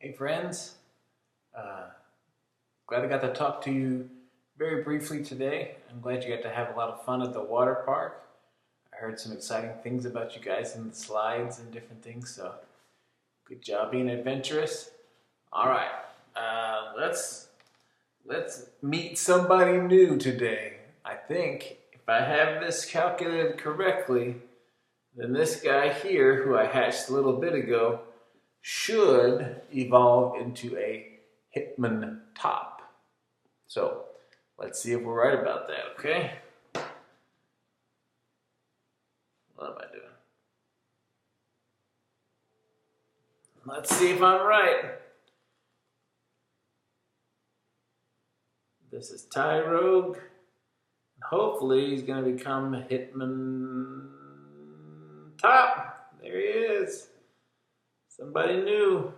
Hey friends, glad I got to talk to you very briefly today. I'm glad you got to have a lot of fun at the water park. I heard some exciting things about you guys in the slides and different things, so good job being adventurous. All right, let's meet somebody new today. I think if I have this calculated correctly, then this guy here, who I hatched a little bit ago, should evolve into a Hitman top. So let's see if we're right about that, okay? What am I doing? Let's see if I'm right. This is Tyrogue. Hopefully he's going to become Hitman top. There he is. Somebody new.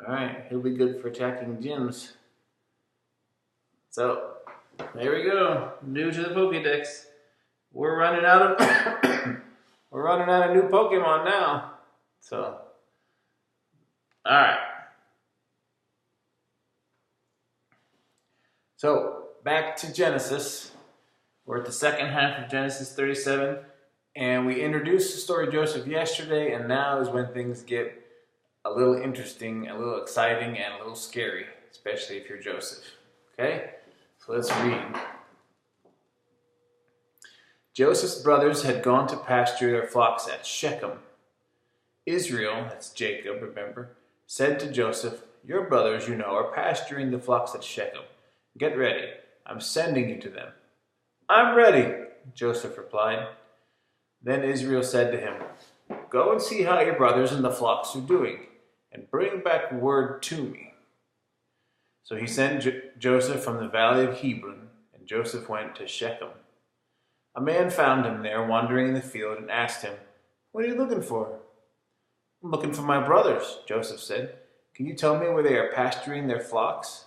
Alright, he'll be good for attacking gyms. So, there we go. New to the Pokédex. We're running out of we're running out of new Pokemon now. So, alright. So, back to Genesis. We're at the second half of Genesis 37, and we introduced the story of Joseph yesterday, and now is when things get a little interesting, a little exciting, and a little scary, especially if you're Joseph. Okay? So let's read. Joseph's brothers had gone to pasture their flocks at Shechem. Israel, that's Jacob, remember, said to Joseph, "Your brothers, you know, are pasturing the flocks at Shechem. Get ready. I'm sending you to them." "I'm ready," Joseph replied. Then Israel said to him, "Go and see how your brothers and the flocks are doing, and bring back word to me." So he sent Joseph from the valley of Hebron, and Joseph went to Shechem. A man found him there wandering in the field and asked him, "What are you looking for?" "I'm looking for my brothers," Joseph said. "Can you tell me where they are pasturing their flocks?"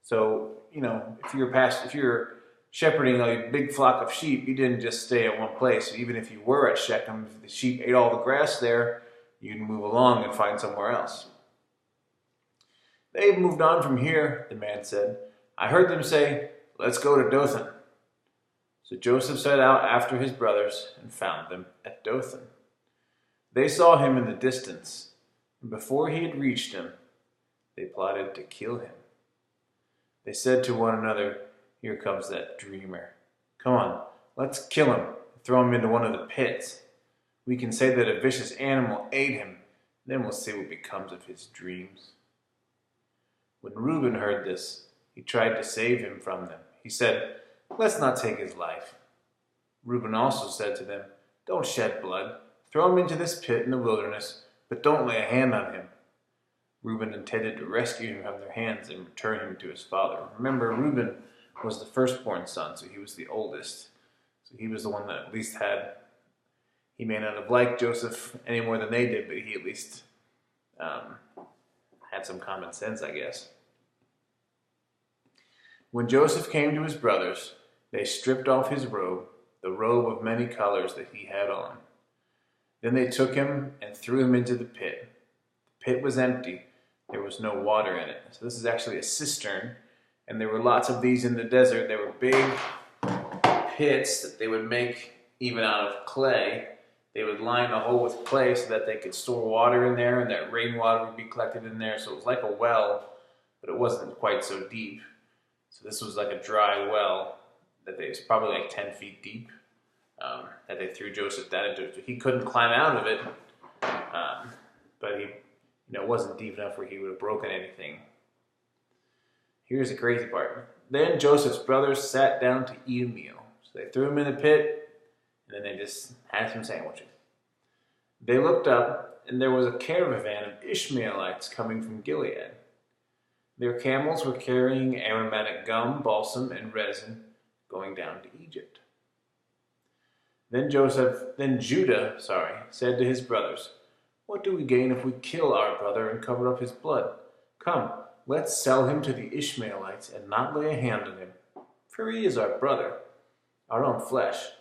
So, if you're shepherding a big flock of sheep, you didn't just stay at one place. Even if you were at Shechem, if the sheep ate all the grass there, you'd move along and find somewhere else. "They've moved on from here," the man said. "I heard them say, 'Let's go to Dothan.'" So Joseph set out after his brothers and found them at Dothan. They saw him in the distance, and before he had reached him, they plotted to kill him. They said to one another, "Here comes that dreamer. Come on, let's kill him and throw him into one of the pits. We can say that a vicious animal ate him, then we'll see what becomes of his dreams." When Reuben heard this, he tried to save him from them. He said, "Let's not take his life." Reuben also said to them, "Don't shed blood. Throw him into this pit in the wilderness, but don't lay a hand on him." Reuben intended to rescue him from their hands and return him to his father. Remember, Reuben was the firstborn son, so he was the oldest. So he was the one that at least he may not have liked Joseph any more than they did, but he at least had some common sense, I guess. When Joseph came to his brothers, they stripped off his robe, the robe of many colors that he had on. Then they took him and threw him into the pit. The pit was empty. There was no water in it. So this is actually a cistern, and there were lots of these in the desert. They were big pits that they would make even out of clay. They would line the hole with clay so that they could store water in there, and that rainwater would be collected in there. So it was like a well, but it wasn't quite so deep. So this was like a dry well that it was probably like 10 feet deep, that they threw Joseph down into. He couldn't climb out of it, but he it wasn't deep enough where he would have broken anything. Here's the crazy part. Then Joseph's brothers sat down to eat a meal. So they threw him in the pit, and then they just had some sandwiches. They looked up, and there was a caravan of Ishmaelites coming from Gilead. Their camels were carrying aromatic gum, balsam, and resin, going down to Egypt. Then Judah said to his brothers, "What do we gain if we kill our brother and cover up his blood? Come, let's sell him to the Ishmaelites and not lay a hand on him, for he is our brother. our own flesh."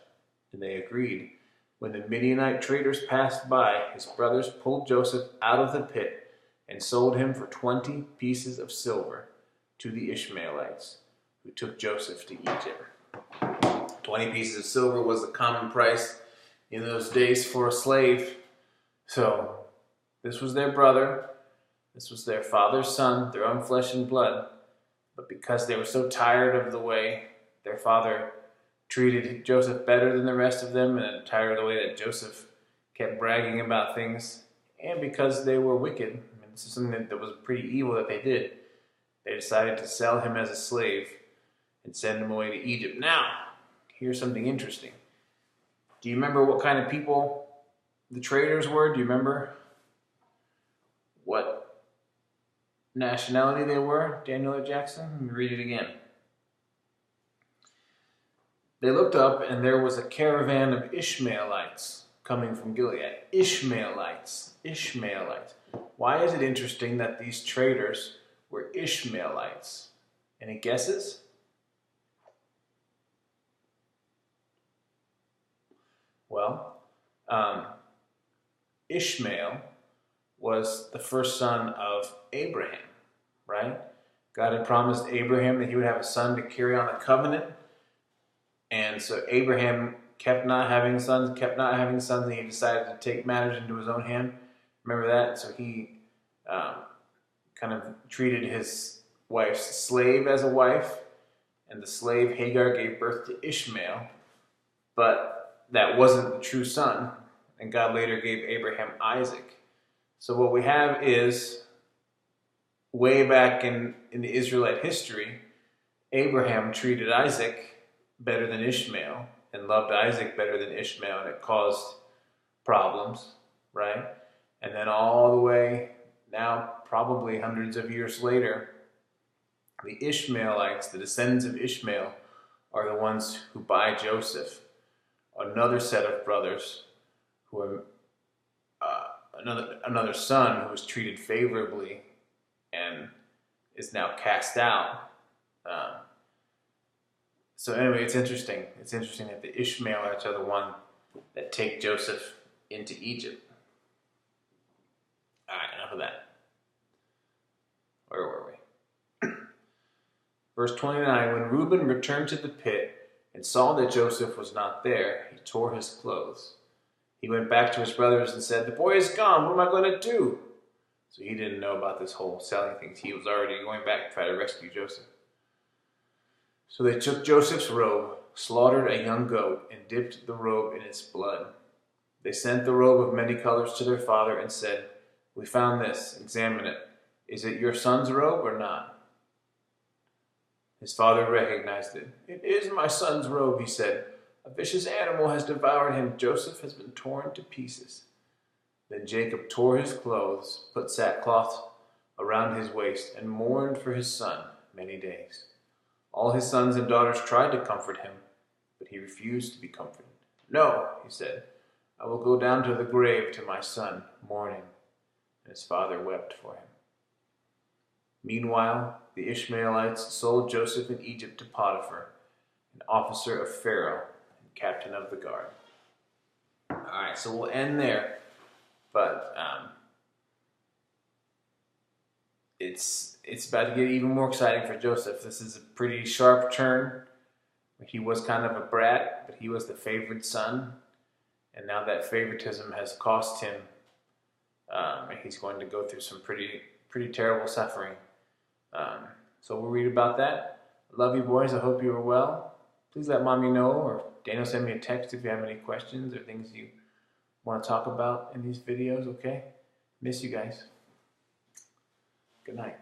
And they agreed. When the Midianite traders passed by, his brothers pulled Joseph out of the pit and sold him for 20 pieces of silver to the Ishmaelites, who took Joseph to Egypt. 20 pieces of silver was the common price in those days for a slave. So this was their brother. This was their father's son, their own flesh and blood. But because they were so tired of the way their father treated Joseph better than the rest of them, and tired of the way that Joseph kept bragging about things, and because they were wicked, and this is something that was pretty evil that they did, they decided to sell him as a slave and send him away to Egypt. Now, here's something interesting. Do you remember what kind of people the traders were? Do you remember what nationality they were, Daniel or Jackson? Let me read it again. They looked up, and there was a caravan of Ishmaelites coming from Gilead. Ishmaelites. Ishmaelites. Why is it interesting that these traders were Ishmaelites? Any guesses? Well, Ishmael was the first son of Abraham, right? God had promised Abraham that he would have a son to carry on the covenant. And so Abraham kept not having sons, and he decided to take matters into his own hand. Remember that? So he kind of treated his wife's slave as a wife, and the slave Hagar gave birth to Ishmael, but that wasn't the true son, and God later gave Abraham Isaac. So what we have is, way back in the Israelite history, Abraham treated Isaac better than Ishmael, and loved Isaac better than Ishmael, and it caused problems, right? And then all the way now, probably hundreds of years later, the Ishmaelites, the descendants of Ishmael, are the ones who buy Joseph, another set of brothers who are another son who was treated favorably and is now cast out. So anyway, it's interesting. It's interesting that the Ishmaelites are the one that take Joseph into Egypt. All right, enough of that. Where were we? Verse 29, when Reuben returned to the pit and saw that Joseph was not there, he tore his clothes. He went back to his brothers and said, "The boy is gone. What am I going to do?" So he didn't know about this whole selling thing. He was already going back to try to rescue Joseph. So they took Joseph's robe, slaughtered a young goat, and dipped the robe in its blood. They sent the robe of many colors to their father and said, "We found this. Examine it. Is it your son's robe or not?" His father recognized it. "It is my son's robe," he said. "A vicious animal has devoured him. Joseph has been torn to pieces." Then Jacob tore his clothes, put sackcloth around his waist, and mourned for his son many days. All his sons and daughters tried to comfort him, but he refused to be comforted. "No," he said, "I will go down to the grave to my son, mourning." And his father wept for him. Meanwhile, the Ishmaelites sold Joseph in Egypt to Potiphar, an officer of Pharaoh and captain of the guard. All right, so we'll end there. But it's about to get even more exciting for Joseph. This is a pretty sharp turn. He was kind of a brat, but he was the favored son. And now that favoritism has cost him, he's going to go through some pretty terrible suffering. So we'll read about that. I love you, boys. I hope you are well. Please let Mommy know, or Daniel send me a text if you have any questions or things you want to talk about in these videos, okay? Miss you guys. Good night.